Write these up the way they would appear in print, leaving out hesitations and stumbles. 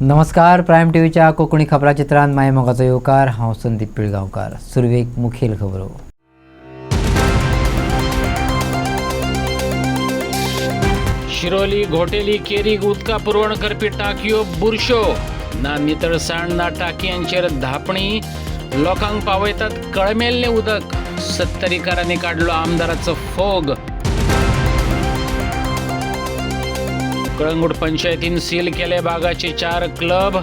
नमस्कार. प्रायम टीव्हीच्या कोकणी खबराचित्रांत माय मोगाचो येवकार. हांव संदीप पिळगांवकार. सुरवेक मुखेल खबरो. शिरोली घोटेली केरी उदका पुरवण करपी टाकयो बुरश्यो ना नितळसाण ना टाकयांचेर धापणी. लोकांक पावयतात कळमेल्लें उदक. सत्तरीकारांनी काडलो आमदाराचो फोग. कळंगूट पंचायतीन सील केले बागाचे 4 क्लब.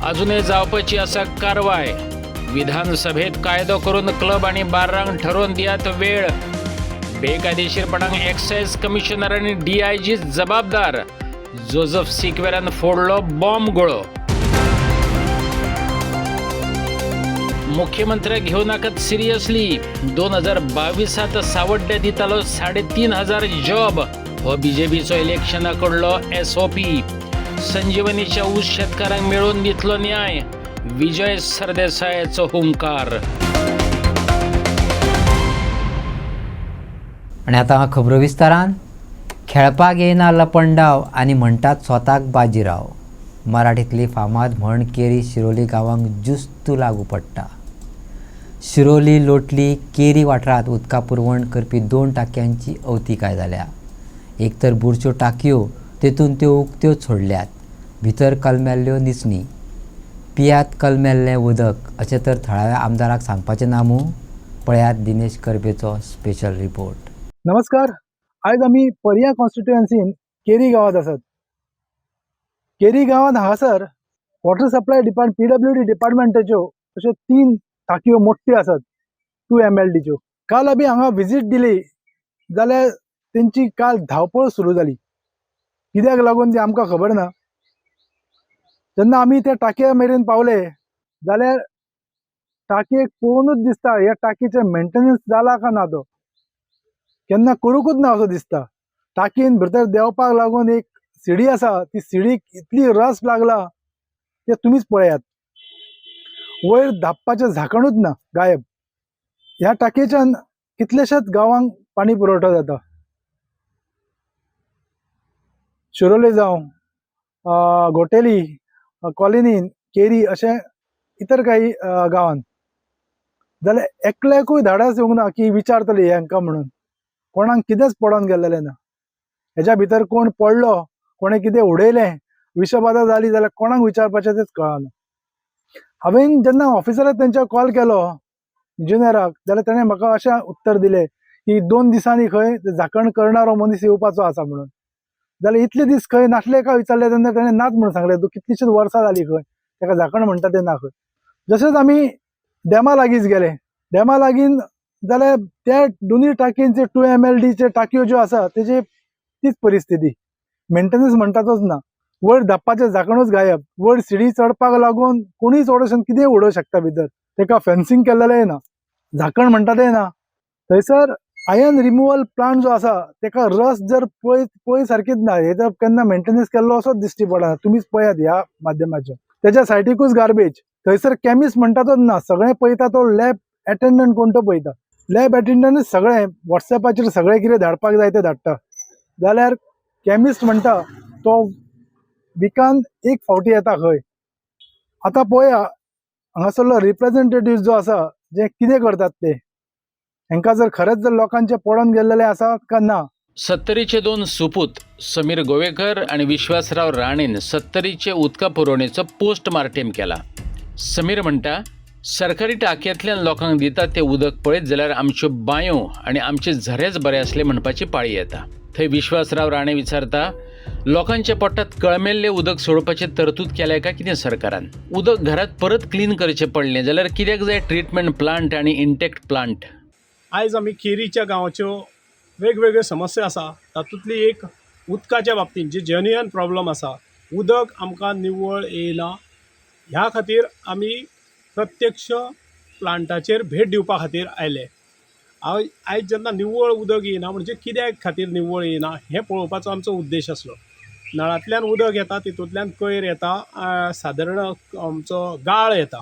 अजूनय जावपाची आसा कारवाय. विधानसभेत कायदो करून क्लब आणि बार्रांक ठरोवन दियात वेळ. बेकायदेशीरपणाक एक्सायज कमिशनर आणि DIG जबाबदार. जोझफ सिक्वेरान फोडलो बॉम्ब गळो. मुख्यमंत्र्याक घेऊ नाकात सिरियसली. 2022 सावड्डे दितालो 3,500 जॉब. हो BJPचो इलेक्शना कडलो SOP. संजीवनीच्या ऊस शेतकारांक मेळून दितलो न्याय. विजय सरदेसायाचो हुंकार. आणि आता खबरो विस्तारान. खेळपाक येना लपंडाव आनी म्हणटात स्वताक बाजीराव. मराठीतली फामाद म्हण केरी शिरोली गांवांक जुस्त लागू पडटा. शिरोली लोटली केरी वाठारांत उदका पुरवण करपी 2 टाकयांची अवतिकाय जाल्या. एक तर बुरच्यो टाकयो, तेतून त्यो उक्त्यो सोडल्यात. भितर कलमेल्ल्यो दिसणी. पियात कलमेल्लें उदक अशें तर थळाव्या आमदाराक सांगपाचें ना मूं. पळयात दिनेश करपेचो स्पेशल रिपोर्ट. नमस्कार. आज आमी पर्या कॉन्स्टिट्युएन्सीन केरी गांवांत आसात. केरी गांवांत हांगासर वॉटर सप्लाय PWD डिपार्टमेंटाच्यो अश्यो 3 टाकयो मोठ्यो आसात 2 MLDच्यो. काल आमी हांगा विजीट दिली जाल्यार तेंची काल धांवपळ सुरू जाली. कित्याक लागून ती आमकां खबर ना. जेन्ना आमी त्या टाकये मेरेन पावले जाल्यार टाकयेक पळोवनूच दिसता ह्या टाकयेचें मेंटेनन्स जाला काय ना तो. केन्ना करूंकूच ना असो दिसता. टाकयेन भितर देंवपाक लागून एक सिडी आसा, ती सिडीक इतली रस लागला ते तुमीच पळयात. वयर धापपाचें झाकणूच ना, गायब. ह्या टाकयेच्यान कितलेशेच गांवांक पाणी पुरवठो जाता. शिरोली जावं घोटेली कॉलनीन केरी अशें इतर काही गांवांत जाल्यार एकल्याकूय धाडस येवंक ना की विचारतली हांकां म्हणून. कोणाक कितेंच पडोन गेल्लेलें ना. हेच्या भितर कोण पडलो, कोणें कितें उडयलें, विशबाधा जाली जाल्यार कोणाक विचारपाचें तेच कळना. हांवें जेन्ना ऑफिसराक तेंच्या कॉल केलो इंजिनियराक जाल्यार ताणें म्हाका अशें उत्तर दिलें की 2 दिसांनी खंय झाकण करणारो मनीस येवपाचो आसा म्हणून. जाल्यार इतले दीस खंय नासले काय विचारले तेन्ना ताणें नाच म्हणून सांगलें. कितलींशींच वर्सां जालीं खंय ताका झाकण म्हणटा तें ना खंय. जशेंच आमी डॅमा लागींच गेले. डॅमा लागीं जाल्यार त्या दोनूय टाकयेंचे 2 MLDचे टाकयो ज्यो आसा तेजी तीच परिस्थिती. मेंटेनन्स म्हणटा तोच ना. वयर धापपाचें झाकणूच गायब. वयर सिडी चडपाक लागून कोणूय चडशें कितेंय उडोवंक शकता भितर. तेका फेन्सिंग केल्लेलें ना, झाकण म्हणटा तें ना. थंयसर आयर्न रिमुवल प्लांट जो आसा तेका रस जर पळय सारकीच ना. हे जर केन्ना मेंटेनन्स केल्लो असोच दिश्टी पडना. तुमीच पळयात ह्या माध्यमाचेर. तेच्या सायडीकूच गार्बेज. थंयसर केमिस्ट म्हणटा तोच ना. सगळें पळयता तो लॅब एटेंडंट कोण तो पळयता. लॅब एटेंडंटूच सगळें वॉट्सॅपाचेर सगळें कितें धाडपाक जाय तें धाडटा. जाल्यार केमिस्ट म्हणटा तो विकान एक फावटी येता खंय. आतां पळया हांगासरलो रिप्रेझेंटेटिव्ह जो आसा जे कितें करतात ते. हांकां जर खरेंच जर लोकांचे पडोन गेल्लेले आसा काय ना. सत्तरीचे 2 सुपूत समीर गोवेकर आणि विश्वासराव राणेन सत्तरीचे उदका पुरवणेचो पोस्टमार्टेम केला. समीर म्हणटा सरकारी टाकयांतल्यान लोकांक दिता तें उदक पळयत जाल्यार आमच्यो बांयो आनी आमचे झरेच बरे आसले म्हणपाची पाळी येता. थंय विश्वासराव राणे विचारता लोकांच्या पोटांत कळमेल्लें उदक सोडपाची तरतूद केल्या काय कितें सरकारान. उदक घरांत परत क्लीन करचें पडलें जाल्यार कित्याक जाय ट्रीटमेंट प्लांट आनी इंटॅक्ट प्लांट. आयज आमी केरीच्या गांवाच्यो वेगवेगळ्यो समस्या आसा. तातूंतली एक उदकाच्या बाबतींत जी जेन्युइन प्रॉब्लम आसा. उदक आमकां निव्वळ येयना. ह्या खातीर आमी प्रत्यक्ष प्लांटाचेर भेट दिवपा खातीर आयले. आयज जेन्ना निव्वळ उदक येना म्हणजे कित्याक खातीर निव्वळ येना हें पळोवपाचो आमचो उद्देश आसलो. नळांतल्यान उदक येता, तितूंतल्यान कोयर येता, सादारण आमचो गाळ येता.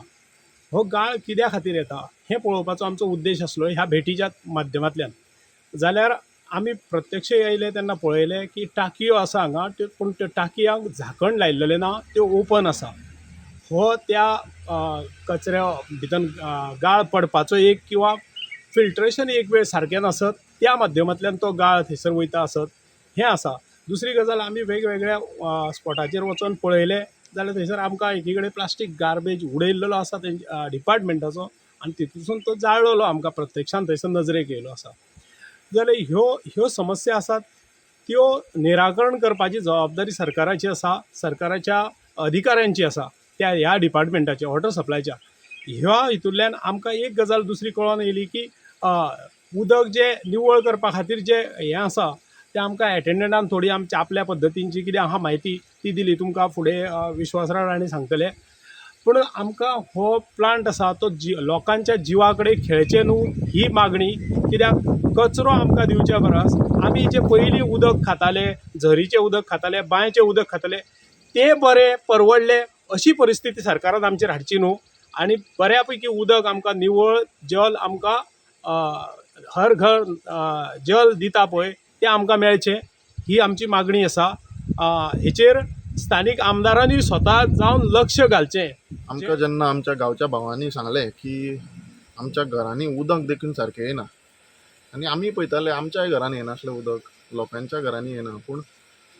हो गाळ कित्या खातीर येता हें पळोवपाचो आमचो उद्देश आसलो ह्या भेटीच्या माध्यमांतल्यान. जाल्यार आमी प्रत्यक्ष येयले तेन्ना पळयलें की टाकयो आसा हांगा, पूण त्यो टाकयांक झाकण लायिल्लें ना, त्यो ओपन आसा. हो त्या कचऱ्या भितर गाळ पडपाचो एक किंवा फिल्ट्रेशन एक वेळ सारकें नासत, त्या माध्यमांतल्यान तो गाळ थंयसर वयता आसत, हें आसा. दुसरी गजाल आमी वेगवेगळ्या स्पॉटाचेर वचून पळयलें जाल्यार थंयसर आमकां एकी कडेन प्लास्टीक गार्बेज उडयल्लो आसा तेंच्या डिपार्टमेंटाचो, आनी तितूंतसून तो जाळलेलो आमकां प्रत्यक्षान थंयसर नजरेक येयलो आसा. जाल्यार ह्यो समस्या आसात त्यो निराकरण करपाची जबाबदारी सरकाराची आसा, सरकाराच्या अधिकाऱ्यांची आसा, त्या ह्या डिपार्टमेंटाच्या वॉटर सप्लायच्या. ह्या हितूंतल्यान आमकां एक गजाल दुसरी कळोन येयली की उदक जे निवळ करपा खातीर जे हें आसा तें आमकां एटेंडंटान थोडी आमच्या आपल्या पद्दतींची कितें आहा म्हायती ती दिली, तुमकां फुडें विश्वासराव राणे सांगतले. पूण आमकां हो प्लांट आसा तो लोकांच्या जिवा कडेन खेळचे न्हू ही मागणी. कित्याक कचरो आमकां दिवचे परस आमी जे पयलीं उदक खाताले, झरीचें उदक खाताले, बांयचें उदक खाताले, तें बरें परवडलें अशी परिस्थिती सरकारान आमचेर हाडची न्हू. आनी बऱ्या पैकी उदक आमकां निवळ जल आमकां हर घर जल दिता पळय तें आमकां मेळचें ही आमची मागणी आसा. हेचेर स्थानीक आमदारांनी स्वता जावन लक्ष घालचें. आमकां जेन्ना आमच्या गांवच्या भावांनी सांगलें की आमच्या घरांनी उदक देखून सारकें येना, आनी आमी पळयताले आमच्याय घरांनी येनासलें उदक, लोकांच्या घरांनी येना. पूण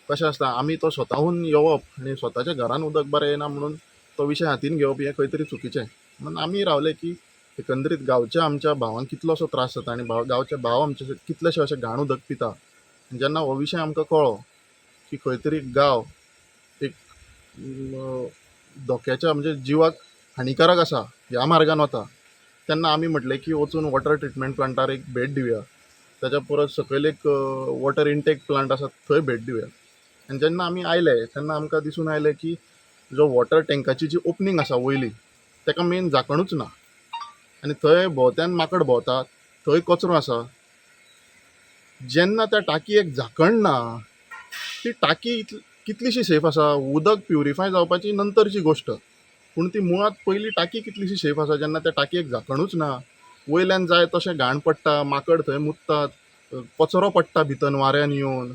कशें आसता, आमी तो स्वताहून येवप आनी स्वताच्या घरान उदक बरें येना म्हणून तो विशय हातीन घेवप हें खंय तरी चुकीचें. म्हणून आमी रावले की एकंदरीत गांवच्या आमच्या भावांक कितलोसो त्रास जाता आनी गांवचे भाव आमचे कितलेशे अशें घाण उदक पिता. जेन्ना हो विशय आमकां कळ्ळो की खंय तरी गांव एक धोक्याच्या म्हणजे जिवाक हानिकारक आसा ह्या मार्गान वता, तेन्ना आमी म्हटलें की वचून वॉटर ट्रिटमेंट प्लांटार एक भेट दिवया. ताच्या परस सकयल एक वॉटर इनटेक प्लांट आसा थंय भेट दिवया. आनी जेन्ना आमी आयले तेन्ना आमकां दिसून आयलें की जो वॉटर टँकाची जी ओपनिंग आसा वयली ताका मेन झाकणूच ना, आनी थंय भोंवत्यान माकड भोंवतात, थंय कचरो आसा. जेन्ना त्या टाकयेक झाकण ना, ती टाकी कितलीशी सेफ आसा, उदक प्युरिफाय जावपाची नंतरची गोश्ट, पूण ती मुळात पयली टाकी कितलीशी सेफ आसा जेन्ना त्या टाकयेक झाकणूच ना. वयल्यान जाय तशें घाण पडटा, माकड थंय मुततात, कचरो पडटा भितर वाऱ्यान येवन.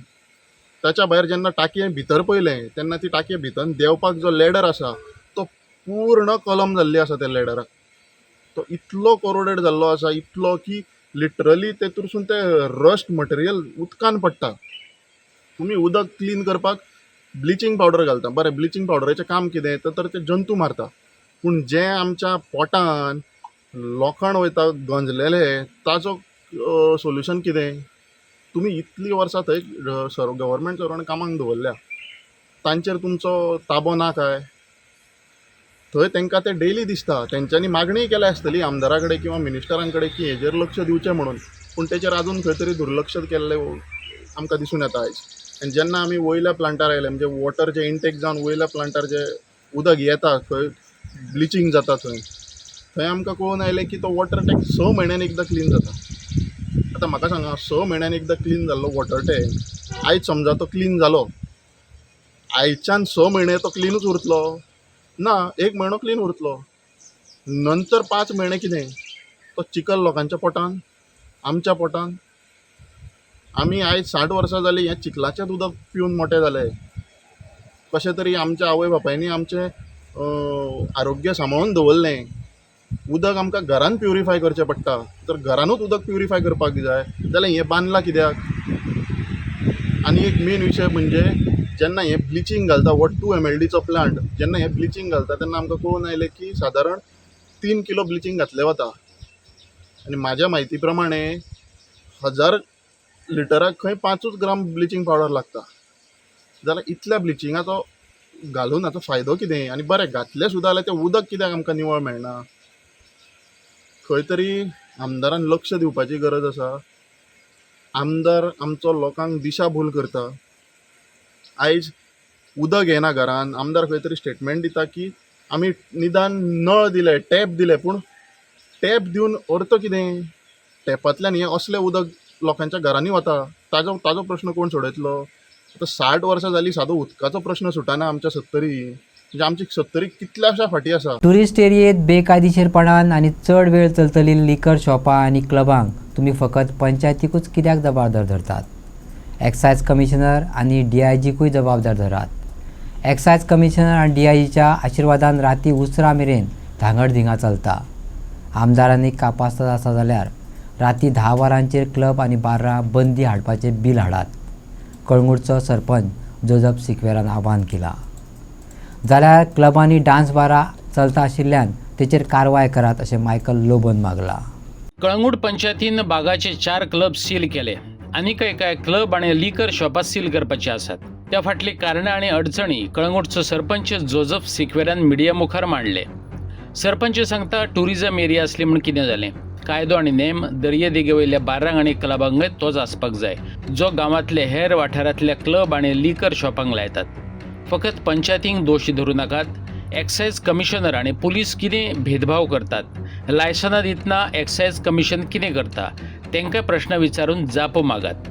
ताच्या भायर जेन्ना टाकये भितर पयलें तेन्ना ती टाकये भितर देंवपाक जो लॅडर आसा तो पूर्ण कलम जाल्ली आसा त्या लॅडराक. तो इतलो कोरोडेड जाल्लो आसा, इतलो की लिटरली तेतूरसून ते रस्ट मटेरियल उदकान पडटा. तुमी उदक क्लीन करपाक ब्लिचींग पावडर घालता, बरें ब्लिचींग पावडराचें काम कितें तर ते जंतू मारता, पूण जें आमच्या पोटान लोखंड वयता गंजलेले ताजो सोल्युशन कितें? तुमी इतलीं वर्सां थंय गव्हर्मेंट सर्वंट कामाक दवरल्या, तांचेर तुमचो ताबो ना काय? थंय तांकां तें डेली दिसता. तेंच्यांनी मागणी केली आसतली आमदारा कडेन किंवा मिनिस्टरां कडेन की हेजेर लक्ष दिवचें म्हणून, पूण तेचेर आजून खंय तरी दुर्लक्ष केल्लें आमकां दिसून येता आयज. आनी जेन्ना आमी वयल्या प्लांटार आयले म्हणजे वॉटर जे इनटेक जावन वयल्या प्लांटार जे उदक येता खंय ब्लिचींग जाता थंय आमकां कळून आयलें की तो वॉटर टँक 6 म्हयन्यान एकदां क्लीन जाता. आतां म्हाका सांगा, 6 म्हयन्यान एकदां क्लीन जाल्लो वॉटर टँक आयज समजा तो क्लीन जालो, आयच्यान 6 म्हयने तो क्लीनूच उरतलो ना, 1 म्हयनो क्लीन उरतलो, नंतर 5 म्हयने कितें? तो चिकल लोकांच्या पोटान, आमच्या पोटान. आमी आयज 60 वर्सां जालीं हें चिकलाचेंच उदक पिवन मोठे जाले. कशें तरी आमच्या आवय बापायनी आमचें आरोग्य सांबाळून दवरलें. उदक आमकां घरान प्युरिफाय करचें पडटा, तर घरानूच उदक प्युरिफाय करपाक जाय जाल्यार हें बांदलां कित्याक? आनी एक मेन विशय म्हणजे जेन्ना हें ब्लिचींग घालता, 2 MLDचो प्लांट जेन्ना हें ब्लिचींग घालता तेन्ना आमकां कळून आयलें की सादारण 3 किलो ब्लिचींग घातलें वता. आनी म्हाज्या म्हायती प्रमाणे 1000 लिटराक खंय 5 ग्राम ब्लिचींग पावडर लागता. जाल्यार इतल्या ब्लिचिंगाचो घालून हाचो फायदो कितें? आनी बरें घातलें सुद्दां जाल्यार तें उदक कित्याक आमकां निवळ मेळना? खंय तरी आमदारान लक्ष दिवपाची गरज आसा. आमदार आमचो लोकांक दिशाभूल करता. आयज उदक येना घरान, आमदार खंय तरी स्टेटमेंट दिता की आमी निदान नळ दिले, टॅप दिले, पूण टॅप दिवन अर्थ कितें? टॅपांतल्यान हें असलें उदक लोकांच्या घरांनी वता, ताजो प्रश्न कोण सोडयतलो? आतां 60 वर्सां जालीं सादो उदकाचो प्रश्न सुटाना आमच्या 70 म्हणजे आमची 70 कितल्याशा फाटी आसा. टुरिस्ट एरियेत बेकायदेशीरपणान आनी चड वेळ चलतली लिकर शॉपां आनी क्लबांक तुमी फकत पंचायतीकूच कित्याक जबाबदार धरतात? एक्सायज कमिशनर आनी DIGकूय जबाबदार धरात. एक्सायज कमिशनर आनी DIGच्या आशिर्वादान राती उसरा मेरेन धांगडधिंगा चलता. आमदारांनी कापासत आसा जाल्यार राती 10 वरांचेर क्लब आनी बार्रां बंदी हाडपाचें बील हाडात. कळंगूटचो सरपंच जोजफ सिक्वेरान आवाहन केलां. जाल्यार क्लबांनी डान्स बारां चलता आशिल्ल्यान तेचेर कारवाय करात अशें मायकल लोबन मागला. कळंगूट पंचायतीन बागाचे 4 क्लब सील केले. आनीक काय क्लब आणि लिकर शॉपां सील करपाची आसात. त्या फाटली कारणां आणि अडचणी कळंगूटचो सरपंच जोजफ सिक्वेरान मिडिया मुखार मांडले. सरपंच सांगता टुरिजम एरिया असली म्हूण कितें जालें. कायदो आनी नेम दर्ये देगे वयल्या बारांक आनी क्लबांकय तोच आसपाक जाय जो गांवांतले हेर वाठारांतल्या क्लब आनी लिकर शॉपांक लायतात. फकत पंचायतींक दोशी धरूं नाकात. एक्सायज कमिशनर आनी पुलीस कितें भेदभाव करतात, लायसनां दितना एक्सायज कमिशन कितें करता तांकां प्रश्न विचारून जापो मागात.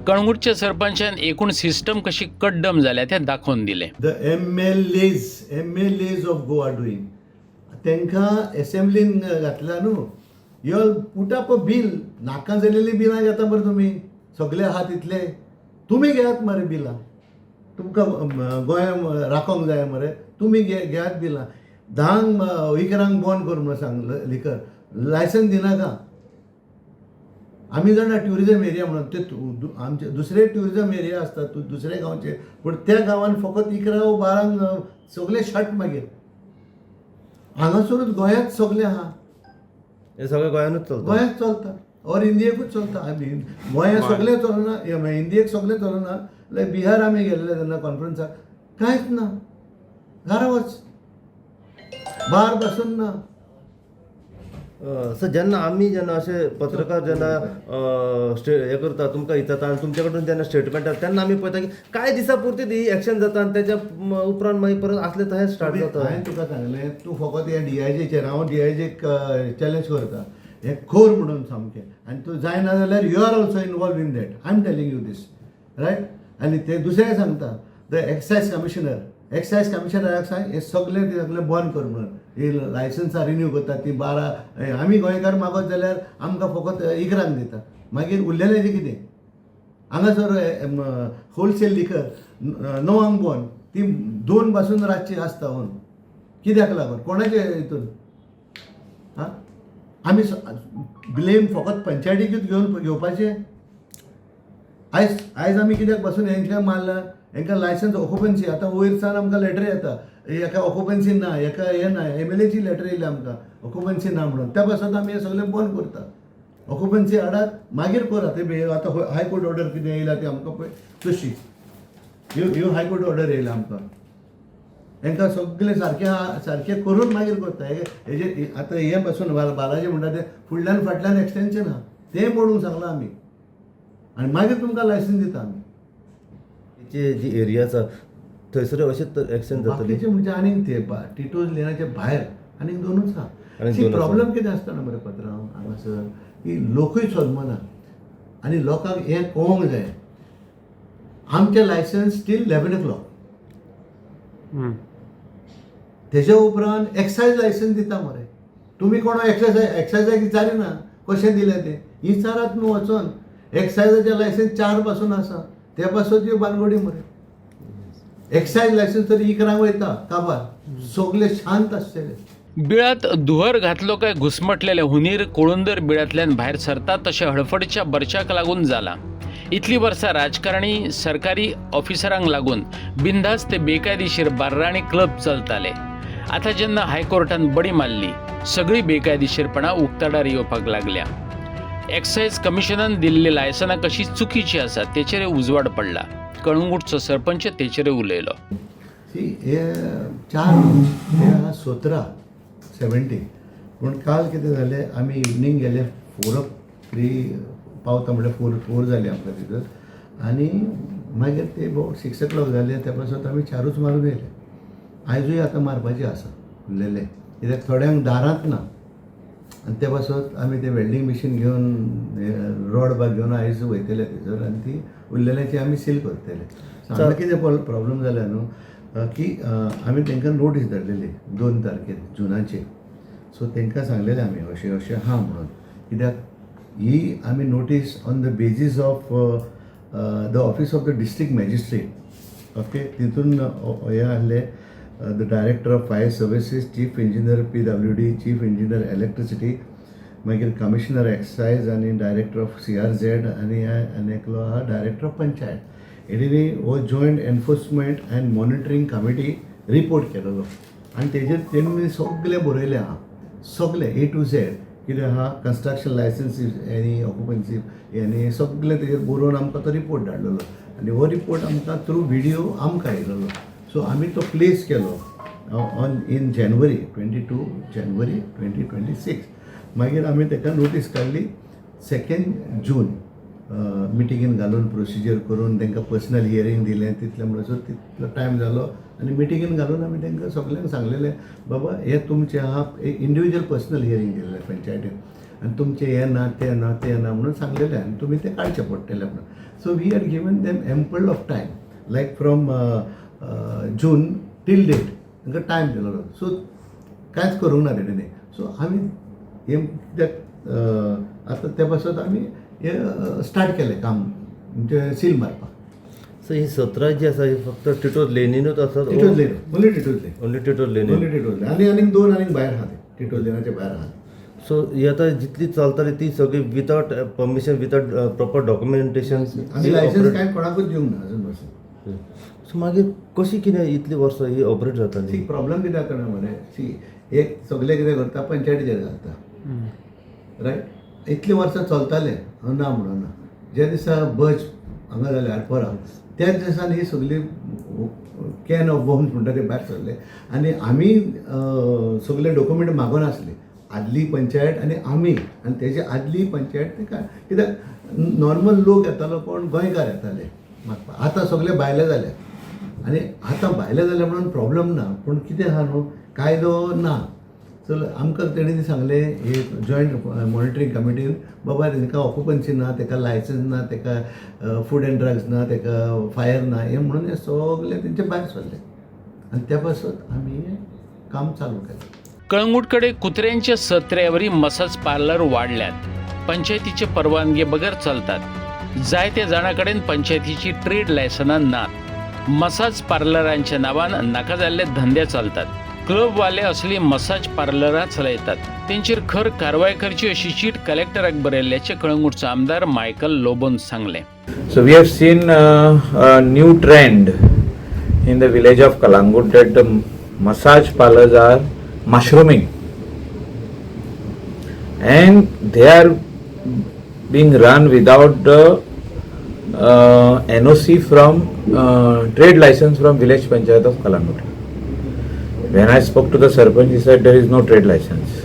कळंगूटच्या सरपंचान एकूण सिस्टम कशी कड्डम जाल्या तें दाखोवन दिलें. The MLAs of Goa doing. तांकां असेंब्लीन घातल्या न्हू. यो पुट अप अ बील. नाका जालेली बिलां घेता मरे तुमी. सगळे आहा तितले. तुमी घेयात मरे बिलां. तुमकां गोंयांत राखोंक जाय मरे. तुमी घेयात बिलां. 10 विकरांक बंद कर म्हणून सांग लिकर. लायसन दिनाका. आमी जाणा ट्युरिजम एरिया म्हणून ते आमचे दुसरे ट्युरिजम एरिया असतात दुसरे गांवचे, पूण त्या गांवांत फकत 11 वा 12 सगळे शट मागीर. हांगासरूच गोंयांत सगळे आहा. हे सगळें गोंयांतूच चलता. गोंयांत चलता ऑर इंडियेकूच चलता. गोंयांत सगळें चलना, इंडियेक सगळें चलना. लायक बिहार आमी गेल्ले तेन्ना कॉन्फरन्साक कांयच ना. घरा वच. बार बसून ना. सो जेन्ना असे पत्रकार जेन्ना हे करता तुमकां विचारता आनी तुमचे कडून जेन्ना स्टेटमेंट येता तेन्ना आमी पळयता की कांय दिसा पुरती ही एक्शन जाता आनी तेच्या उपरांत मागीर परत असले तशें स्टार्ट जाता. हांवें तुका सांगलें तूं फकत हे DIGचेर हांव DIGक चॅलेंज करता. हें खोर म्हणून सामकें. आनी तूं जायना जाल्यार you are also involved in that. I am telling you this right. आनी ते दुसरें सांगता द एक्सायज कमिशनराक सांग हे सगळें बंद कर म्हणून. ही लायसन्सां रिन्यू करता ती 12 आमी गोंयकार मागत जाल्यार आमकां फकत 11 दिता. मागीर उरलेलें कितें. हांगासर होलसेल लिकर 9 बंद. ती 2 पासून रातची आसता म्हणून. कित्याक लागून कोणाचे हितून हां आमी ब्लेम फकत पंचायतीकूच घेवपाचें. आयज आमी कित्याक पासून हेंकां मारला. हेंकां लायसन्स ऑक्युपन्सी आतां वयरसान आमकां लेटर येता हेका ऑक्युपन्सी ना, हेका हें ना. MLAची लेटर येयली आमकां ऑक्युपन्सी ना म्हणून. त्या पासून आमी हें सगळें बंद करता. ऑक्युपन्सी हाडात मागीर करात. आतां हायकोर्ट ऑर्डर कितें येयला ती आमकां पळय तशी ह्यो हायकोर्ट ऑर्डर येयला आमकां. हेंकां सगळें सारकें करून मागीर करता. हेजे आतां हें पासून बालाजी म्हणटा तें फुडल्यान फाटल्यान एक्सटेन्शन आहा तें पळोवंक सांगलां आमी. आनी मागीर तुमकां लायसन्स दिता आमी. जी एरिया आसा थंयसर अशेंच एक्शन जातली. बाकीचे म्हणजे आनीक ते टिटोज लेनाच्या भायर आनीक 2च आहा. प्रॉब्लेम कितें आसता ना मरे पत्रांव हांगासर की लोकूय सोदमना आनी लोकांक हें कळोवंक जाय. आमचें लायसन्स स्टील 11 o'clock. तेज्या उपरांत एक्सायज लायसन्स दिता मरे. तुमी कोण एक्सायजाक विचारिना कशें दिलें तें. विचारात न्हू वचोन. एक्सायजाचें लायसन्स 4 पासून आसा. ते पासून त्यो बानगडी मरे. एक्सायज लायसन्स तरी 11 वयता काबार. सगळे शांत आसतले. बिळात दुहर घातलो काय घुसमटलेले हुनीर कोळुंदर बिळांतल्यान भायर सरतात तशें हडफडीच्या बर्चाक लागून जाला. इतली वर्सां राजकारणी सरकारी ऑफिसरांक लागून बिनधास्त ते बेकायदेशीर बार्रां आनी क्लब चलताले. आतां जेन्ना हायकोर्टान बडी मारली सगळी बेकायदेशीरपणां उक्ताडार येवपाक लागल्या. एक्सायज कमिशनान दिल्ली लायसनां कशी चुकीची आसा तेचेर उजवाड पडला. कळंगूटचो सरपंच तेचेर उलयलो. हे 4 17 70 पूण काल कितें जालें आमी इवनिंग गेले 4 पावता म्हणल्यार 4 जाली आमकां तिथं. आनी मागीर ते 6 o'clock जाले. त्या पासून आमी 4च मारून येयले. आयजूय आतां मारपाचें आसा उरलेले कित्याक थोड्यांक दारांत ना. आनी ते पासून आमी ते वेल्डिंग मशीन घेवन रॉड बाग घेवन आयज वयतले थंयसर आनी ती उरलेल्याची आमी सील करतले. हांगा कितें प्रॉब्लेम जाल्या न्हू की आमी तांकां नोटीस धाडलेली 2 तारखेर जुनाचे. सो तांकां सांगलेलें आमी अशें अशें आहा म्हणून. कित्याक ही आमी notice on the basis of the office of the district magistrate okay तितून हे आहले the director of fire services, chief engineer PWD, chief engineer electricity, मागीर कमिशनर एक्सायज आनी डायरेक्टर ऑफ CRZ आनी एकलो आहा डायरेक्टर ऑफ पंचायत. हेणी हो joint enforcement end monitoring committee report केलेलो आनी तेजेर तेणी सगळें बरयलें आहा, सगळें A to Z कितें आहा, construction licence any occupancy any सगळें तेजेर बरोवन आमकां तो रिपोर्ट धाडलेलो आनी हो रिपोर्ट आमकां थ्रू व्हिडियो आमकां येयलेलो. सो आमी तो प्लेस केलो इन January 22 January 2026. मागीर आमी ताका नोटीस काडली 2 June मिटिंगेन घालून प्रोसिजर करून तांकां पर्सनल हियरींग दिलें तितलें म्हणसर तितलो टायम जालो आनी मिटिंगेन घालून आमी तांकां सगळ्यांक सांगलेलें बाबा हे तुमचें आहा एक इंडिविज्युअल पर्सनल हियरींग दिलेलें पंचायतीन आनी तुमचें हें ना तें ना तें ना म्हणून सांगलेलें आनी तुमी तें काडचें पडटलें म्हणून. So we had given them ample of time like from June till date तांकां टायम दिलेलो. सो कांयच करूंक ना तेणें. सो आमी हे कित्याक आतां ते पासत आमी हे स्टार्ट केलें काम म्हणजे सील मारपाक. सो ही 17 जी आसा ही फक्त टिटोज लेनीनूच आसात? टिटोज लेन, ओन्ली टिटोज लेन, ओन्ली टिटोज लेनीन. ओन्ली टिटोज लेन आनी आनीक 2 आनीक भायर आहा ते टिटोज लेनाचे भायर आहा. सो ही आतां जितली चलताली ती सगळी without permission, without proper documentation. आनी लायसन्स कांय कोणाकूच दिवंक ना अजून वर्स. सो मागीर कशी कितें इतली वर्सां ही ऑपरेट जाताली? सी प्रॉब्लम कितें जाता जाणा मरे, सी एक सगळे कितें करता पंचायतीचेर घालता रायट. इतलीं वर्सां चलतालें ना म्हणून ना. ज्या दिसा बज हांगा जाले आडपरा त्याच दिसान ही सगळी कॅन ऑफ बॉम्स म्हणटा ते भायर सरले आनी आमी सगळे डॉक्युमेंट मागून आसले. आदली पंचायत आनी आमी आनी तेजे आदली पंचायत ते कित्याक नॉर्मल लोक येतालो कोण गोंयकार येताले मागपाक. आतां सगळे भायले जाले आनी आतां भायले जाले म्हणून प्रॉब्लम ना, पूण कितें आहा न्हू कायदो ना. सो आमकां तेणें सांगलें हे जॉयंट मॉनिटरींग कमिटीन बाबा ताका ऑक्युपन्सी ना, ताका लायसन्स ना, ताका फूड एंड ड्रग्स ना, ताका फायर ना, हे म्हणून हे सगळे तेंचे भायर सरले आनी त्या पासत आमी हें काम चालू केलें. कळंगूटकडे कुत्र्यांच्या सत्र्यावरील मसाज पार्लर वाढल्यात. पंचायतीचे परवानगी बगर चलतात. जायत्या जाणांकडेन पंचायतीची ट्रेड लायसनां नात. मसाज पार्लरांच्या नांवान नाका जाल्ले धंदे चलतात. क्लबवाले असली मसाज पार्लरां चलयतात. तेंचेर खर कारवाय करची अशी चीट कलेक्टराक बरयल्ल्याचे कळंगूटचो आमदार मायकल लोबोन सांगले. So we have seen a new trend in the village of Kalangut that the massage parlors are mushrooming and they are being run without the NOC from trade license from village panchayat of Kalangut. When I spoke to the Sarpanch, he said there is no trade license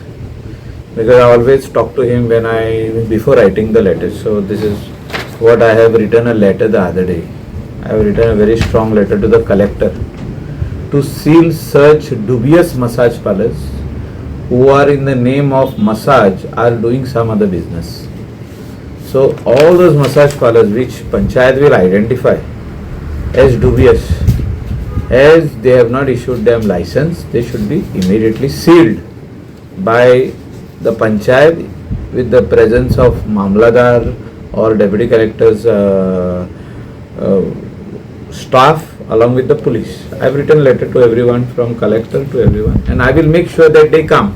because I always talk to him before writing the letters. So this is what I have written a letter the other day. I have written a very strong letter to the collector to seal such dubious massage parlors who are in the name of massage are doing some other business. So all those massage parlors which Panchayat will identify as dubious, as they have not issued them license, they should be immediately sealed by the Panchayat with the presence of Mamladar or Deputy Collector's staff along with the police. I have written letter to everyone from Collector to everyone and I will make sure that they come.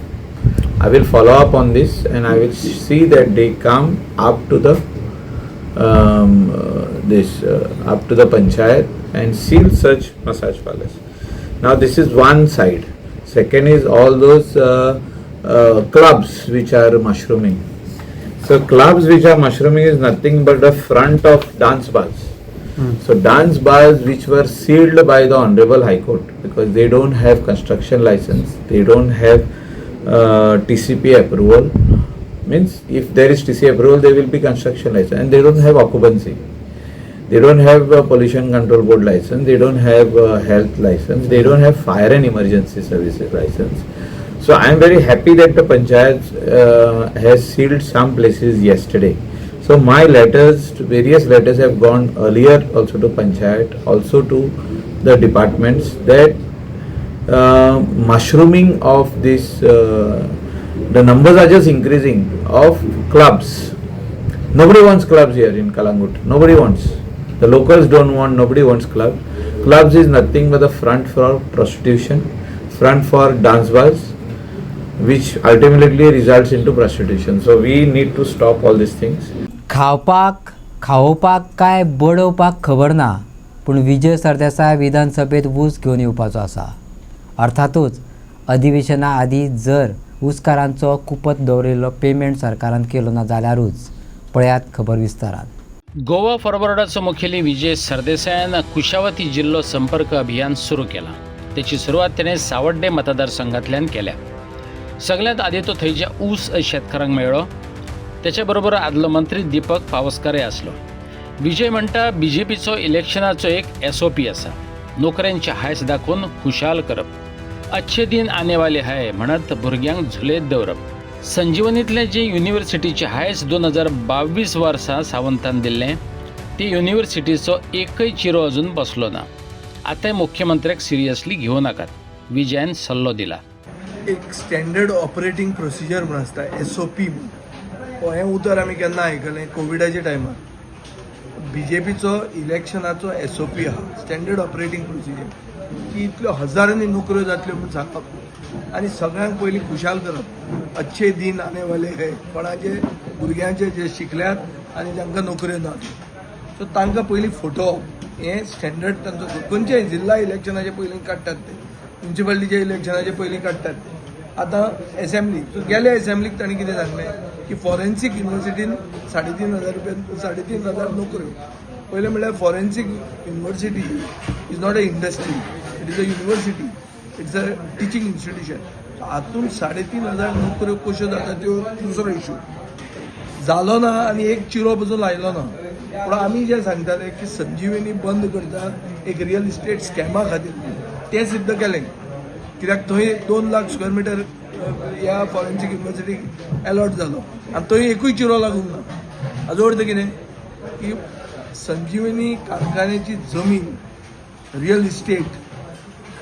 I will follow up on this and I will see that they come up to the up to the Panchayat and seal such massage parlors. Now this is one side. Second is all those clubs which are mushrooming. So clubs which are mushrooming is nothing but the front of dance bars. So dance bars which were sealed by the Honorable High Court because they don't have construction license, they don't have TCP approval. Means if there is TCP approval there will be construction license and they don't have occupancy. They don't have a pollution control board license, they don't have a health license, they don't have fire and emergency services license. So I am very happy that the Panchayat has sealed some places yesterday. So my letters, various letters have gone earlier also to Panchayat, also to the departments that mushrooming of this, the numbers are just increasing of clubs. Nobody wants clubs here in Kalangut, nobody wants. The locals don't want, nobody wants club. Clubs is nothing but a front for prostitution, front for dance bars, which ultimately results into prostitution. So we need to stop all these things. खावोवपाक काय बडोवपाक खबर ना, पूण विजय सरदेसाय विधानसभेत ऊस घेवन येवपाचो आसा. अर्थातूच अधिवेशना आदी जर ऊसकारांचो कुपत दवरिल्लो पेमेंट सरकारान केलो ना जाल्यारूच पळयात खबर विस्तारान. गोवा फॉरवर्डाचो मुखेली विजय सरदेसायान कुशावती जिल्लो संपर्क अभियान सुरू केला. त्याची सुरुवात त्याने सावड्डे मतदारसंघातल्यान केल्या. सगळ्यात आधी तो थंयच्या ऊस शेतकारांक मेळ्ळो. त्याच्या बरोबर आदलो मंत्री दीपक पावसकारे आसलो. विजय म्हणटा बीजेपीचो इलेक्शनाचो एक SOP आसा, नोकऱ्यांचे हायस दाखोवन खुशाल करप, अच्छे दिन आने वाले हाय म्हणत भुरग्यांक झुलेत दवरप. संजीवनीतले जे युनिव्हर्सिटीचे हायस 2022 वर्सा सावंतान दिल्ले, ते युनिव्हर्सिटीचो एकय चिरो अजून बसलो ना. आता मुख्यमंत्र्याक सिरियसली घेवं नाकात, विजयान सल्लो दिला. एक स्टँडर्ड ऑपरेटिंग प्रोसिजर म्हण आसता SOP. हें उतर आमी केन्ना आयकलें कोविडाच्या टायमार. BJPचो इलेक्शनाचो SOP आहा, स्टँडर्ड ऑपरेटिंग प्रोसिजर, की इतल्यो हजारांनी नोकऱ्यो जातल्यो म्हूण सांगप आनी सगळ्यांक पयलीं खुशाल करप. अच्छे दिन आने वाले हे कोणाचे भुरग्यांचे जे शिकल्यात आनी जांकां नोकऱ्यो नात, सो तांकां पयलीं फटोवप हें स्टँडर्ड तांचो. खंयचेय जिल्हा इलेक्शनाचे पयलीं काडटात ते, म्युन्सिपालिटीच्या इलेक्शनाचे पयलीं काडटात ते. आतां एसेंब्ली, सो गेल्या एसेंब्लीक तांणी कितें सांगलें की फॉरेन्सीक युनिव्हर्सिटीन 3,500 नोकऱ्यो. पयलें म्हणल्यार forensic university is not a industry, it is a university, it's a teaching institution. हातूंत 3,500 नोकऱ्यो कश्यो जाता त्यो दुसरो इशू जालो ना आनी एक चिरो पसून लायलो ना. पूण आमी जे सांगताले की संजीवनी बंद करतात एक रियल इस्टेट स्कॅमा खातीर, तें सिद्ध केलें. कित्याक थंय 2 लाख स्क्वेअर मिटर ह्या फॉरेन्सीक युनिव्हर्सिटीक अलॉट जालो आनी थंय एकूय चिरो लागूंक ना. हाजो अर्थ कितें की संजीवनी कारखान्याची जमीन रियल इस्टेट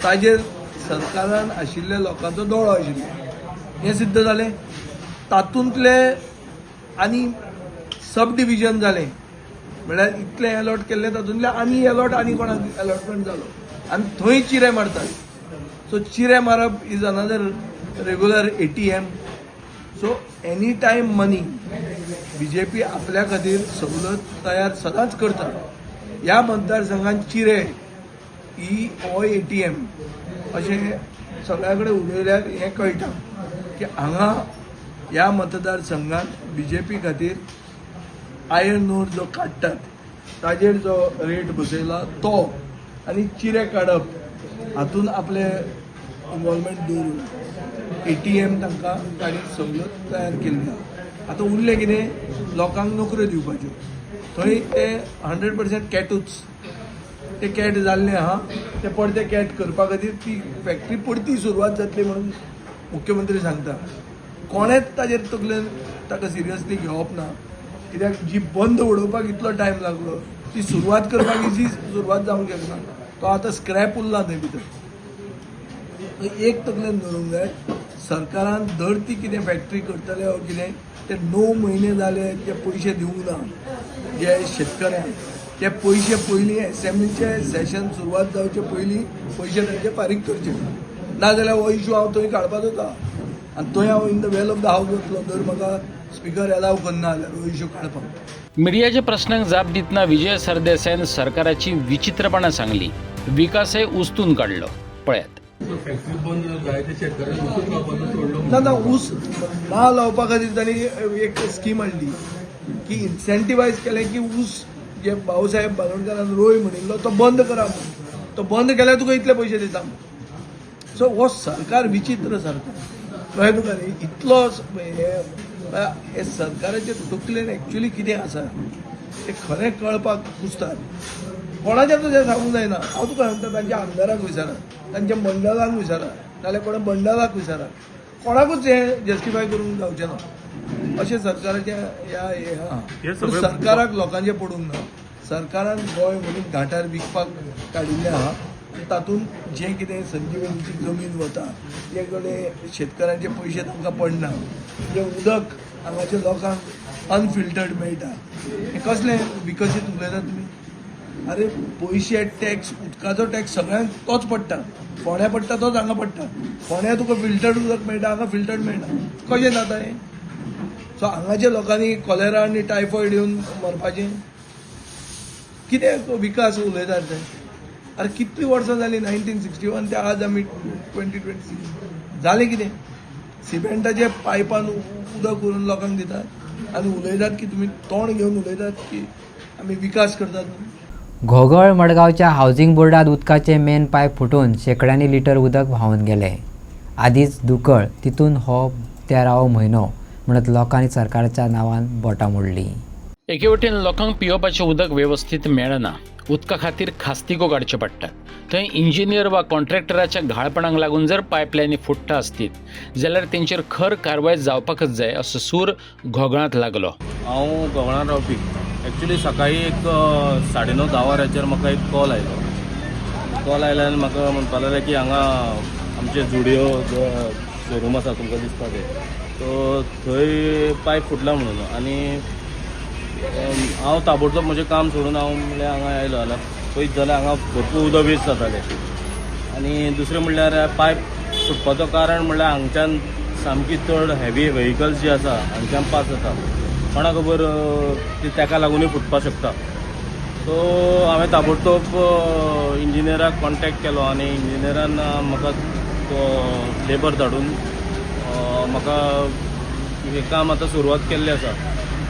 ताजेर सरकारान आशिल्ल्या लोकांचो दोळो आशिल्लो, हें सिद्ध जालें. तातूंतले आनी सब डिविजन जालें, म्हळ्यार इतलें अलॉट केल्लें तातूंतले आनी अलॉट आनी कोणाक अलॉटमेंट जालो आनी थंय चिरे मारतात. सो चिरे मारप is another regular ATM. So any time money BJP आपल्या खातीर सवलत तयार सदांच करता. ह्या मतदारसंघात चिरे ही हो ATM अशें सगळ्या कडेन उलयल्यार हें कळटा की हांगा ह्या मतदारसंघात BJP खातीर आयर्न ओर जो काडटात ताजेर जो रेट बसयला तो आनी चिरे काडप हातून आपले इन्वॉल्वमेंट दवरून ATM तांकां ताणी सवलत तयार केल्ली. आतां उरलें कितें, लोकांक नोकऱ्यो दिवपाच्यो. थंय ते 100% कॅटूच, ते कॅट जाल्ले आहा, ते पडते कॅट करपा खातीर ती फॅक्टरी परती सुरवात जातली म्हणून मुख्यमंत्री सांगता. कोणेच ताजेर तकलेन ताका सिरियसली घेवप ना. कित्याक जी बंद उडोवपाक इतलो टायम लागलो ती सुरवात करपाक इजी सुरवात जावंक शकना. तो आतां स्क्रॅप उरला थंय भितर. एक तकलेन धरूंक जाय, सरकारान दर ती कितें फॅक्टरी करतले वा कितें ते 9 म्हयने जाले ते पयशे दिवंक ना जे शेतकऱ्यांक. ते पयशे पयलीं एसेंब्लीचे सेशन सुरवात जावचे पयलीं पयशे तांचे फारीक करचे, नाजाल्यार हो इशू हांव थंय काडपाचो होता आनी थंय हांव in the well of the हावस वतलो जर म्हाका स्पिकर अलाव करना जाल्यार हो इशू काडपाक. मीडियाच्या प्रश्नांक जाप दितना विजय सरदेसायन सरकाराची विचित्रपणां सांगली. विकासय उस्तून काडलो. पळयात. ना ऊस ना लावपा खातीर तांणी एक स्कीम हाडली की इन्सेंटिवायज केलें की ऊस जे भाऊसाहेब बांदोडकरान रोय म्हणिल्लो तो बंद करा. तो बंद केल्यार तुका इतले पयशे दिता. सो हो सरकार विचित्र सरकार. कळ्ळें तुका न्ही, इतलो हे सरकाराचे तकलेन एक्चुअली कितें आसा तें खरें कळपाक कुसतात. कोणाचें तुजें सांगूंक जायना. हांव तुका सांगता तांच्या आमदाराक विचारा, तांच्या मंडळांक विचारा, नाल्यार कोणा मंडळाक विचारा, कोणाकूच हें जस्टिफाय करूंक जावचें ना. अशें सरकाराचें हें आहा. सरकाराक लोकांचें पडूंक ना. सरकारान गोंय म्हणून घाटार विकपाक काडिल्लें आहा. तातूंत जें कितें संजीवनीची जमीन वता, जे कडेन शेतकारांचे पयशे तांकां पडना, जें उदक हांगाच्या लोकांक अनफिल्टर्ड मेळटा, हें कसलें विकसीत उलयता तुमी? अरे पयशे टॅक्स उदकाचो टॅक्स सगळ्यांक तोच पडटा, फोण्या पडटा तोच हांगा पडटा. फोण्या तुका फिल्टर्ड उदक मेळटा, हांगा फिल्टर्ड मेळना. कशें जाता हें? सो हांगाच्या लोकांनी कॉलेरा आनी टायफॉयड येवन मरपाचें कितें विकास उलयतात ते? अरे कितलीं वर्सां जालीं 1961 ते आज आमी 2026 जालें कितें? सिमेंटाचे पायपान उदक करून लोकांक दितात आनी उलयतात की तुमी तोंड घेवन उलयतात की आमी विकास करतात म्हणून. घोगळ मडगावच्या हावसिंग बोर्डात उदकाचे मेन पायप फुटून शेकड्यांनी लिटर उदक व्हांवून गेले. आदीच दुकळ तितून हो 13वो म्हयनो म्हणत लोकांनी सरकाराच्या नांवान बोटां मोडली. एके वटेन लोकांक पिवपाचें उदक वेवस्थीत मेळना. उदका खातीर खास्तिको काडच्यो पडटात. थंय इंजिनियर वा कॉन्ट्रॅक्टराच्या घाळपणाक लागून जर पायपलायनी फुट्टा आसतीत जाल्यार तेंचेर खर कारवाय जावपाकच जाय असो सूर घोगळांत लागलो. हांव घोगळां रावपी. एक्चुली सकाळी एक 9:30-10 वरांचेर म्हाका एक कॉल आयलो आनी म्हाका म्हणपा लागले की हांगा आमचे जुडिओ जो शोरूम आसा तुमकां दिसता ते, सो थंय पायप फुटला म्हणून. आनी हांव ताबडतोब म्हजें काम सोडून हांव म्हणल्यार हांगा आयलो. जाल्यार पळयत जाल्यार हांगा भरपूर उदक वेस्ट जातालें. आनी दुसरें म्हणल्यार पायप फुटपाचो कारण म्हणल्यार हांगच्यान सामकी चड हेवी व्हेहिकल्स जी आसा हांगच्यान पास जाता. कोणा खबर ती ताका लागूनय फुटपाक शकता. सो हांवें ताबडतोब इंजिनियराक कॉन्टेक्ट केलो आनी इंजिनियरान म्हाका तो लेबर धाडून म्हाका हें काम आतां सुरवात केल्लें आसा.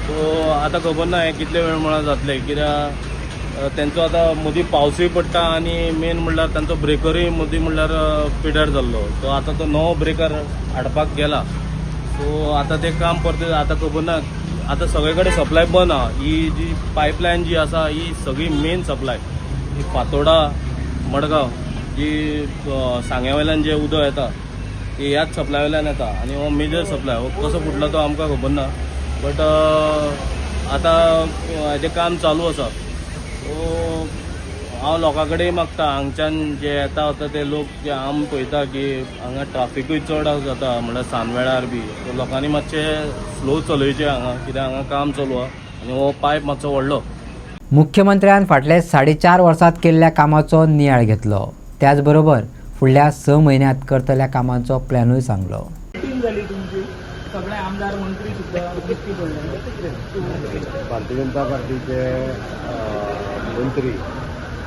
सो आतां खबर ना हें कितले वेळ म्हळ्यार जातलें, कित्याक तेंचो आतां मदीं पावसूय पडटा आनी मेन म्हणल्यार तांचो ब्रेकरूय मदीं म्हणल्यार पिड्यार जाल्लो. सो आतां तो नवो ब्रेकर हाडपाक गेला. सो आतां तें काम परतें आतां खबर ना. आतां सगळे कडेन सप्लाय बंद आहा. ही जी पायपलायन जी आसा ही सगळी मेन सप्लाय ही फातोर्डा मडगांव जी सांग्या वयल्यान जें उदक येता ती ह्याच सप्लाय वयल्यान येता आनी हो मेजर सप्लाय. हो कसो फुटला तो आमकां खबर ना, बट आतां हेजें काम चालू आसा. सो हांव लोकां कडेन मागता हांगच्यान जे येता वता ते लोक जे आमी पळयता की हांगा ट्राफिकूय चड जाता म्हणल्यार सांजवेळार बी. सो लोकांनी मातशें स्लो चलयचें हांगा, कित्याक हांगा काम चालू आहा आनी हो पायप मातसो व्हडलो. मुख्यमंत्र्यान फाटले 4.5 वर्सांत केल्ल्या कामाचो नियाळ घेतलो. त्याच बरोबर फुडल्या 6 म्हयन्यांत करतल्या कामांचो प्लॅनूय सांगलो. झाली तुमची सगळे आमदार मंत्री सुद्धा नियुक्ती पडले. भारतीय जनता पार्टीचे मंत्री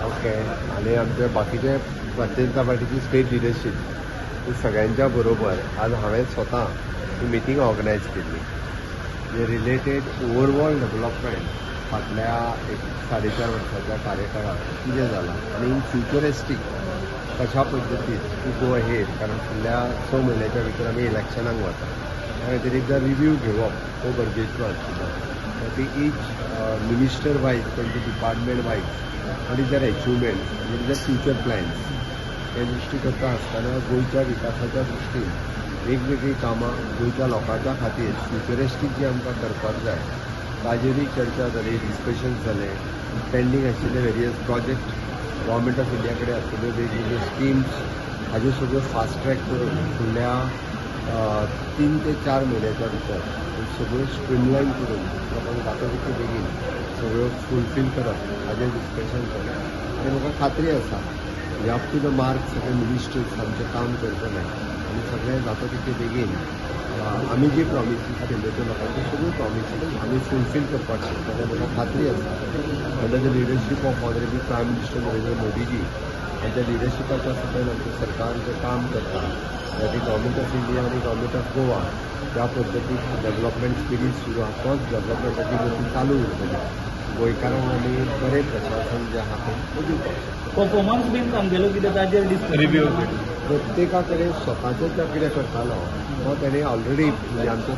ओके आणि आमचे बाकीचे भारतीय जनता पार्टीची स्टेट लिडरशीप सगळ्यांच्या बरोबर आज हांवें स्वता ही मिटींग ऑर्गनायज केली. जे रिलेटेड ओवरऑल डेव्हलपमेंट फाटल्या 4.5 वर्साच्या कार्यकाळात कितें जालां आनी इन फ्युचरिस्टीक कशा पद्दतीन टू गो अहेड, कारण फुडल्या 6 म्हयन्याच्या भितर आमी इलेक्शनाक वता. त्या खातीर एकदां रिव्यू घेवप तो गरजेचो आशिल्लो. ती ईच मिनिस्टर वायज तेंचे डिपार्टमेंट वायज वॉट इज दर achievement, what is the future plans हे दृश्टी करता आसतना गोंयच्या विकासाच्या दृश्टीन वेगवेगळी कामां गोंयच्या लोकांच्या खातीर फ्युचरिस्टीक जी आमकां करपाक जाय ताजेरूय चर्चा जाली, डिस्कशन्स जाले. पेंडींग आशिल्ले various project government of India कडेन आशिल्ल्यो वेगवेगळ्यो स्किम्स हाज्यो सगळ्यो फास्ट ट्रॅक करून फुडल्या 3 ते 4 म्हयन्याच्या भितर सगळ्यो स्ट्रीमलायन करून लोकांक जाता तितके बेगीन सगळ्यो फुलफील करप हाजें डिस्कशन जालें. आनी म्हाका खात्री आसा की अप टू द मार्क सगळे मिनिस्टर्स आमचें काम करतले आनी सगळें जाता तितके बेगीन आमी जी प्रॉमिसीस केल्ल्यो त्यो लोकांच्यो सगळ्यो प्रॉमिसीस आमी फुलफील करपाक शकतले म्हाका खात्री आसा. Under the leadership of honourable prime minister Narendra Modiji हांच्या लिडरशिपाच्या सकयल आमचें सरकार जें काम करता ते गव्हर्मेंट ऑफ इंडिया आनी गव्हर्मेंट ऑफ गोवा त्या पद्दतीन डेव्हलपमेंट स्पिरीट सुरू आहा. तोच डेव्हलपमेंटाची गती चालू उरतली. गोंयकारांक आमी बरें प्रशासन जें आहा तें दिवपाक शकता. परफॉर्मन्स बीन सांगलेलो कितें ताजेर रिव्यू प्रत्येका कडेन स्वताचें तो कितें करतालो तो तेणें ऑलरेडी आमच्या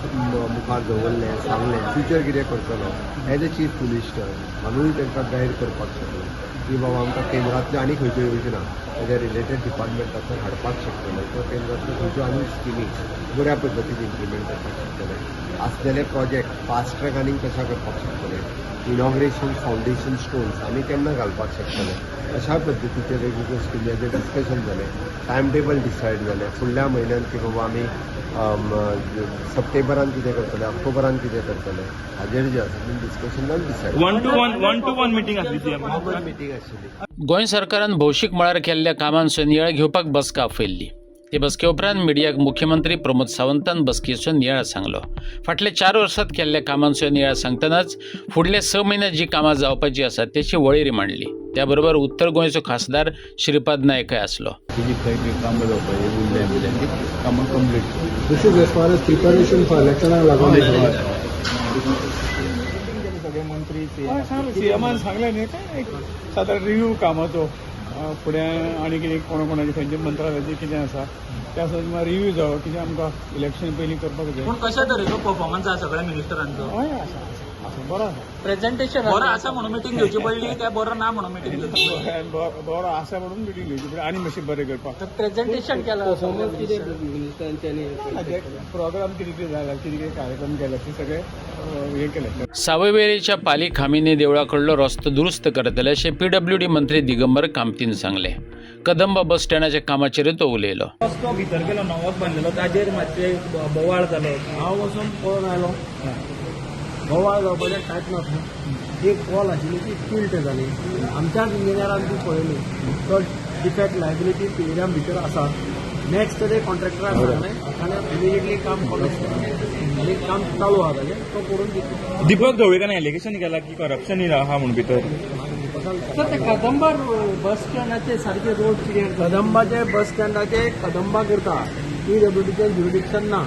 मुखार दवरलें, सांगलें फ्युचर कितें करतलो. एज अ चीफ मिनिस्टर हांवूय तांकां गायड करपाक शकलो की बाबा आमकां केंद्रांतल्यो आनी खंयच्यो योजना तेज्या रिलेटेड डिपार्टमेंटांतल्यान हाडपाक शकतले किंवा केंद्रांतल्यो खंयच्यो आनी स्किमी बऱ्या पद्दतीन इम्प्लिमेंट करपाक शकतले. आसलेले प्रोजेक्ट फास्ट ट्रॅक आनीक कशा करपाक शकतले. इनॉग्रेशन फावंडेशन स्टोन्स आमी केन्ना घालपाक शकतले. अशा पद्दतीचे वेगवेगळ्यो स्किमीचें डिस्कशन जालें. टायम टेबल डिसायड जालें फुडल्या म्हयन्यान की बाबा आमी सप्टेंबरान कितें करतले, ऑक्टोबरान कितें करतले हाजेर जे आसा तें डिस्कशन जावन decide one to one meeting आसली कॉमन मिटींग आशिल्ली. गोंय सरकारान भौशीक मळार केल्ल्या कामांचो नियाळ घेवपाक बसका आपयल्ली. ते बसके उपरांत मिडियाक मुख्यमंत्री प्रमोद सावंतान बसकेचो नियाळ सांगलो. फाटल्या 4 वर्सांत केल्ल्या कामांचो नियाळ सांगतनाच फुडले 6 म्हयन्यांत जी कामां जावपाची आसात त्याची वळेरी मांडली. त्या बरोबर उत्तर गोंयचो खासदार श्रीपाद नायकय आसलो. कामां जावपाची उरल्या कामां complete. This is as far as preparation for इलेक्शनाक लागून सगळे मंत्री सीएमान सांगले न्ही काय एक सादारण रिव्ह्यू कामाचो फुडें आनी कितें कोणाचे खंयचे मंत्रालयाचें कितें आसा त्या संदर्भात रिव्ह्यू जावो कितें आमकां इलेक्शन पयलीं करपाक जाय. पूण कशा तरेचो परफॉर्मन्स आसा सगळ्या मिनिस्टरांचो? हय आसा बरो आसा. प्रेझेंटेशन बरो आसा म्हणून मिटींग घेवची पडली काय बरो ना म्हणून मिटींग घेवची पडली? बरो आसा म्हणून मिटींग घेवची पडली आनी मातशें बरें करपाक. प्रेझेंटेशन केलां प्रोग्राम कितें कितें जाला कितें कितें कार्यक्रम केले ते सगळे हे केले. सावयवेरेच्या पाली खामिनी देवळाकडलो रस्तो दुरुस्त करतले अशें PWD मंत्री दिगंबर कामतीन सांगले. कदंबा बस स्टँडाच्या कामाचेर तो उलयलो. रस्तो भितर गेलो नवोच बांदलेलो ताजेर मातशें बोवाळ जालो. हांव वचून पळोवन आयलो बोवाळ जावपाचें कांयच नासलें. एक कॉल आशिल्ली ती फिल्ट जाली. आमच्याच इंजिनियरान ती पळयली तो डिफेक्ट लायबिलिटी पिरियडां भितर आसा. नेक्स्ट डे कॉन्ट्रॅक्टराक सांगलें ताणें इमिजिएटली काम करून आनी काम चालू आहा ताजें तो करून दिता. दीपक ढवळीकारान एलिगेशन केला की करप्शन आहा म्हणून भितर. सर ते कदंबा बस स्टँडाचे सारखे रोड क्लियर कदंबाचे बस स्टँडाचे कदंबा करता PWDचें ज्युरिडिक्शन ना.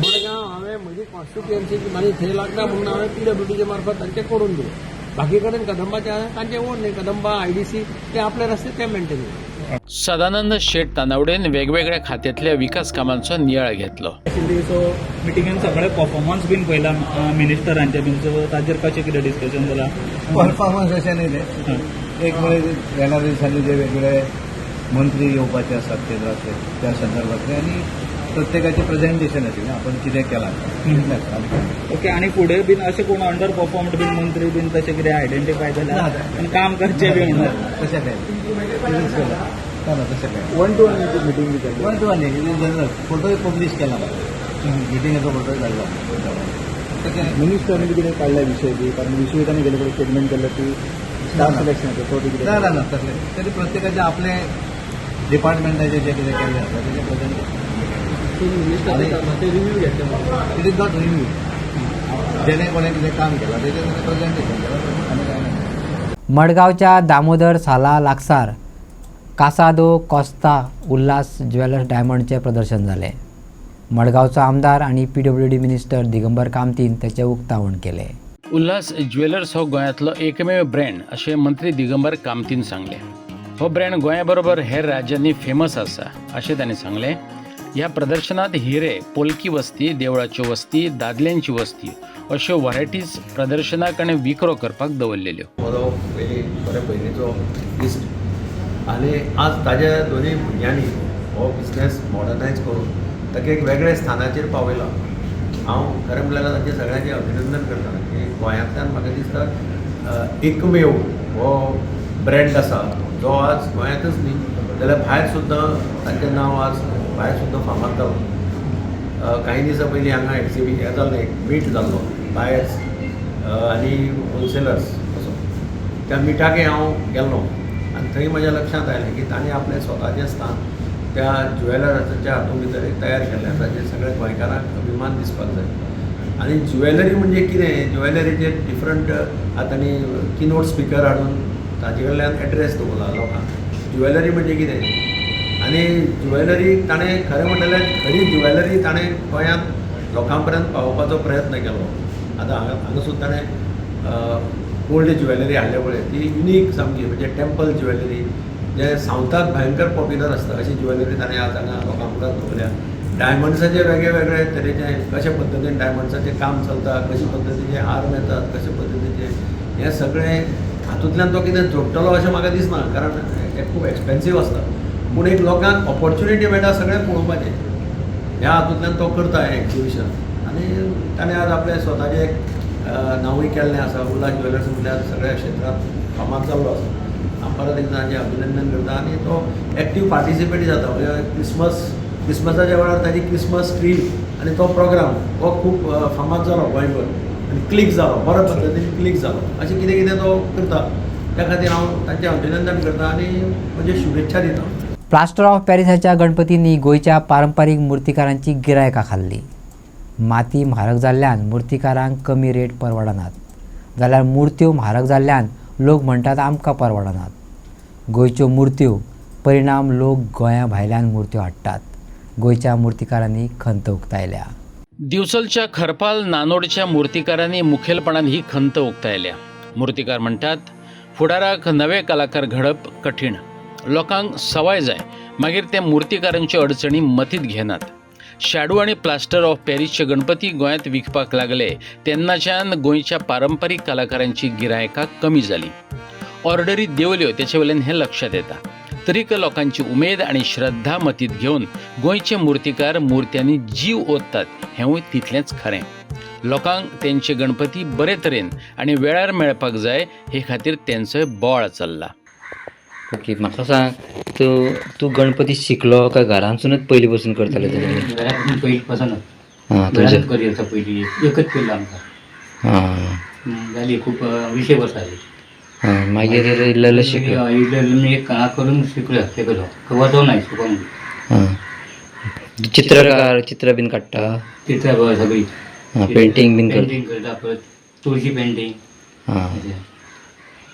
मडगांव हांवें म्हजी कॉन्स्टिट्युएन्सी म्हाजी थंय लागता म्हणून हांवें PWDचे मार्फत तांचें करून दिलें. बाकी कडेन कदंबाचे तांचें ओन न्ही. कदंबा IDC ते आपले रस्ते ते मेंटेन करता. सदानंद शेट तानावडेन वेगवेगळ्या खात्यांतल्या विकास कामांचो नियाळ घेतलो. सो मिटिंगान सगळे परफॉर्मन्स बीन पळयला मिनिस्टरांचे बीन सो ताजेर कशें कितें डिस्कशन जालां? परफॉर्मन्स अशें न्ही तें एक म्हणजे येणाऱ्या दिसांनी जे वेगवेगळे मंत्री येवपाचे आसात केंद्राचे त्या संदर्भातले आनी प्रत्येकाचें प्रेझेंटेशन आशिल्लें आपण कितें केलां. ओके. आनी फुडें बीन अशें कोण अंडर परफॉर्मड बीन मंत्री बीन तशें कितें आयडेंटिफाय जाल्यार आनी काम करचें बी म्हणून तशें काय ना तशें काय 1-to-1 मिटींग बी 1-to-1 जनरल फोटोय पब्लीश केला मिटिंगाचो फोटोय काडला. मिनिस्टरांनी कितें काडल्या विशय बी कारण विशय ताणें गेले कडेन स्टेटमेंट केलें की स्टाफ सिलेक्शनाचें तो कितें ना तसलें तरी प्रत्येकाचे आपले डिपार्टमेंटाचे जे कितें केल्लें आसा तेजें प्रेझेंटेशन रिव्ह्यू घेतले. It is not review. जेणे कोणें कितें काम केलां तेजें प्रेझेंटेशन केलां आनी काय ना. मडगावच्या दामोदर साला लागसार कासादो कोस्ता उल्हास ज्वेलर्स डायमंडचे प्रदर्शन जालें. मडगावचो आमदार आणि PWD मिनिस्टर दिगंबर कामतीन ताचें उक्तावण केलें. उल्हास ज्वेलर्स हो गोंयांतलो एकमेव ब्रँड अशें मंत्री दिगंबर कामतीन सांगले. हो ब्रँड गोंया बरोबर हेर राज्यांनी फेमस आसा अशें तांणी सांगलें. ह्या प्रदर्शनात हिरे, पोलकी वस्ती, देवळाच्यो वस्ती, दादल्यांची वस्ती अश्यो व्हरायटीज प्रदर्शनाक आनी विक्रो करपाक दवरलेल्यो. म्हजो बरे पयलींचो इश्ट आनी आज ताज्या दोनूय भुरग्यांनी हो बिझनेस मॉडर्नायज करून ताका एक वेगळ्या स्थानाचेर पावयला. हांव खरें म्हणल्यार तांचें सगळ्यांचें अभिनंदन करता की गोंयांतल्यान म्हाका दिसता एकमेव हो ब्रँड आसा जो आज गोंयांतच न्ही जाल्यार भायर सुद्दां ताचें नांव आज भायर सुद्दां फामाद जालां. काही दिसा पयलीं हांगा हें जाल्लें एक मीट जाल्लो बायर्स आनी होलसेलर्स असो. त्या मिटाकय हांव गेल्लो आनी थंय म्हज्या लक्षांत आयलें की ताणें आपलें स्वताचें स्थान त्या ज्वेलर्साच्या हातूंत भितर तयार केल्लें आसा जें सगळ्या गोंयकारांक अभिमान दिसपाक जाय. आनी ज्वेलरी म्हणजे कितें ज्वेलरीचे डिफरंट आतांनी किनोट स्पिकर हाडून ताजे कडल्यान एड्रेस दवरला लोकांक. ज्वेलरी म्हणजे कितें आनी ज्वेलरी ताणें खरें म्हणल्यार खरी ज्वेलरी ताणें गोंयांत लोकां पर्यंत पावोवपाचो प्रयत्न केलो. आतां हांगा सुद्दां ताणें ओल्ड ज्वेलरी हाडले पळय ती युनीक सामकी म्हणजे टेम्पल ज्वेलरी जे सावथाक भयंकर पॉप्युलर आसता अशी ज्वेलरी ताणें आज हांगा लोकां मुखार दवरल्या. डायमंड्साचे वेगळे वेगळे तरेचे कशे पद्दतीन डायमंड्साचें काम चलता, कशे पद्दतीचे आर्म येतात, कशे पद्दतीचे हें सगळें हातूंतल्यान तो कितें जोडटलो अशें म्हाका दिसना कारण हें खूब एक्सपेन्सीव आसता. पूण एक लोकांक ऑपॉर्च्युनिटी मेळटा सगळें पळोवपाचें ह्या हातूंतल्यान तो करता हें एक्झिबिशन. आनी ताणें आज आपलें स्वताचें एक नांवूय केल्लें आसा. उल्हास ज्वेलर्स म्हटल्यार सगळ्या क्षेत्रांत फामाद जाल्लो आसा. हांव परत एकदां ताचें अभिनंदन करता आनी तो एक्टीव पार्टिसिपेट जाता. म्हणजे क्रिसमस क्रिसमसाच्या वेळार ताजी क्रिसमस ट्री आनी तो प्रोग्राम हो खूब फामाद जालो गोंयभर आनी क्लिक जालो बऱ्या पद्दतीन क्लिक जालो अशें कितें कितें तो करता त्या खातीर हांव तांचें अभिनंदन करता आनी म्हजे शुभेच्छा दिता. प्लास्टर ऑफ पॅरिसाच्या गणपतींनी गोंयच्या पारंपारीक मुर्तीकारांची गिरायकां खाल्ली. माती म्हारग जाल्ल्यान मुर्तीकारांक कमी रेट परवडनात जाल्यार मुर्त्यो म्हारग जाल्ल्यान लोक म्हणटात आमकां परवडनात. गोंयच्यो मुर्त्यो परिणाम लोक गोंया भायल्यान मुर्त्यो हाडटात. गोंयच्या मुर्तीकारांनी खंत उक्तायल्या. दिवचलच्या खरपाल नानोडच्या मुर्तीकारांनी मुखेलपणान ही खंत उक्तायल्या. मुर्तीकार म्हणटात फुडाराक नवे कलाकार घडप कठीण. लोकांक सवाय जाय मागीर ते मुर्तीकारांच्यो अडचणी मतींत घेनात. शाडू आनी प्लास्टर ऑफ पॅरिसचे गणपती गोंयांत विकपाक लागले तेन्नाच्यान गोंयच्या पारंपारीक कलाकारांची गिरायकां कमी जाली. ऑर्डरी देंवल्यो तेचे वयल्यान हें लक्षात येता. तरीक लोकांची उमेद आनी श्रद्धा मतींत घेवन गोंयचे मुर्तीकार मुर्त्यांनी जीव ओततात हेंवूय तितलेंच खरें. लोकांक तेंचे गणपती बरे तरेन आनी वेळार मेळपाक जाय हे खातीर तेंचोय बोवाळ चल्ला. ओके, म्हाका सांग तूं गणपती शिकलो काय घरांतसूनच पयलीं पासून करताले तुमी? घरांत पयलीं पासून हां घरांत करी आसा पयलीं एकच केल्लो आमकां. हां जाली खूब 20 वर्सां जाली. हां मागीर इल्लें इल्लें शिकलो. इल्लें एक हांगा करून शिकलो शिकलो वचों ना शिकोवंक. हां चित्र बीन काडटा? चित्रां सगळीं. हां पेंटींग बीन करता? पेंटींग करता परत तुळशी पेंटींग. हां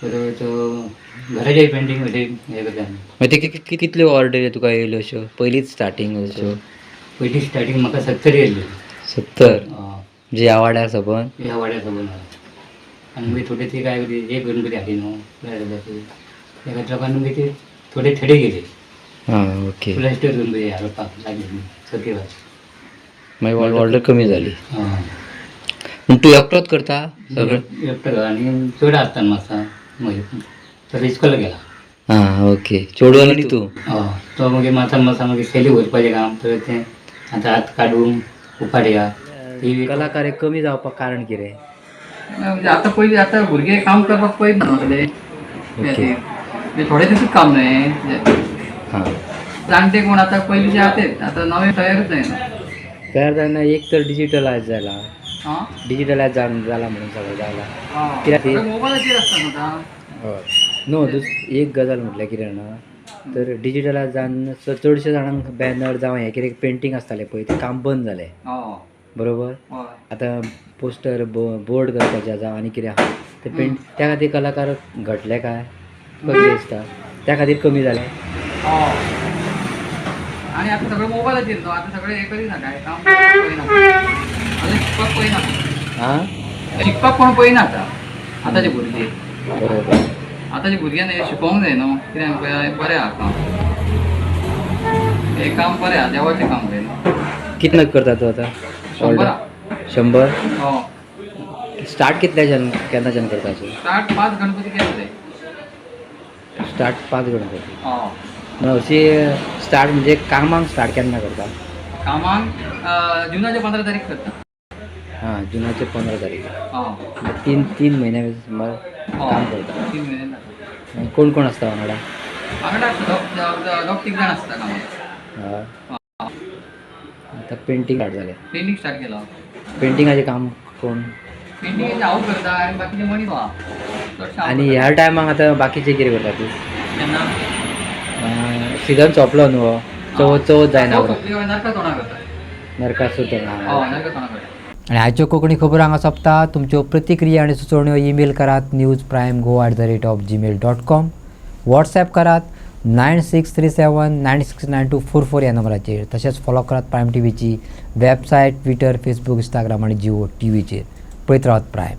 परत घराचेय पेंटींग अशें हें करता आमी. मागीर ते कितल्यो ऑर्डरी तुका येयल्यो अश्यो पयलींच स्टार्टींग अश्यो? पयलीं स्टार्टींग म्हाका 70 येयल्ली. 70? म्हणजे ह्या वाड्यार सबन? ह्या वाड्यार सबन. आनी मागीर थोडे ती काय करली एक गणपती हाडली न्हू त्या खातीर लोकांनी मागीर ते थोडे थेडे गेले. हां ओके. प्लास्टर गणपती हाडपाक लागले सगळे मागीर ऑर्डर कमी जाली. हां पूण तूं एकटोच करता सगळें? एकटो आनी चड आसता मातसा मागीर तो इस्कॉल गेला. हां ओके. चेडू आनी तूं? हय तो मागीर मातसा मागीर सेली व्हरपाचें काम तर तें आतां हात काडून उपाड्या कलाकार कमी जावपाक कारण कितें? म्हणजे आता पयलीं आतां भुरगे काम करपाक पळयत न्हू थोडे दिसूच काम न्हय. हां जाणटे कोण आतां पयलींचे आताच आतां नवे तयारूच जायना. तयार जायना. एक तर डिजिटलायज जाला. हां डिजिटलायज जाला म्हणून सगळें जाला. कित्याक मोबायलाचेर आसता न्हू आतां. हय न्हू एक गजाल म्हटल्यार कितें जाणा तर डिजिटलायज जावन चडशे जाणांक बॅनर जावं हें कितें पेंटींग आसतालें पळय तें काम बंद जालें. बरोबर. आतां पोस्टर बोर्ड करपाचें जावं आनी कितें आहा ते त्या खातीर कलाकार घटले काय कमी दिसता त्या खातीर कमी जालें. आनी आतां सगळें मोबायलाचेर न्हू आतां सगळें हें करिना काय काम पळयना शिकपाक पळयना. हां शिकपाक कोण पळयना आतांचे भुरगे. बरोबर. आतांच्या भुरग्यांनी हें शिकोवंक जाय न्हू कित्याक बरें आहा काम. हें काम बरें आहा देवाचें काम जाय न्हू. कितले करता तूं आतां? 100? स्टार्ट कितल्याच्यान केन्नाच्यान करता तूं? स्टार्ट 5 गणपती केले जाय. स्टार्ट 5 गणपती. अशी स्टार्ट म्हणजे कामाक स्टार्ट केन्ना करता? कामाक जुनाचे 15 तारीख करता. हां जुनाचे 15 तारीख. तीन म्हयने सुमार काम करता. 3 म्हयने. कोण कोण आसता वांगडा? वांगडा दोग 3 जाण आसता कामाक. हय. आतां पेंटींग स्टार्ट जालें. पेंटींग स्टार्ट केला. पेंटिंगाचें काम कोण? पेंटींग हांव करता आनी बाकीचे मनीस आहा. आनी ह्या टायमाक आतां बाकीचें कितें करता तूं? केन्ना सिजन सोंपलो न्हू चवथ जायना. नरका तोंडा करता. नरकासूर तोंडा. नरका तोंडा करता. आणि आजच्यो कोंकणी खबरो हांगा सोंपता. तुमच्यो प्रतिक्रिया आनी सुचोवण्यो ईमेल करात newsprimegoa@gmail.com. व्हॉट्सॲप करात 9637969244 ह्या नंबराचेर. तशेंच फॉलो करात प्रायम टीव्हीची वेबसायट, ट्विटर, फेसबूक, इंस्टाग्राम आनी जिओ टीव्हीचेर. पळयत रावत प्रायम.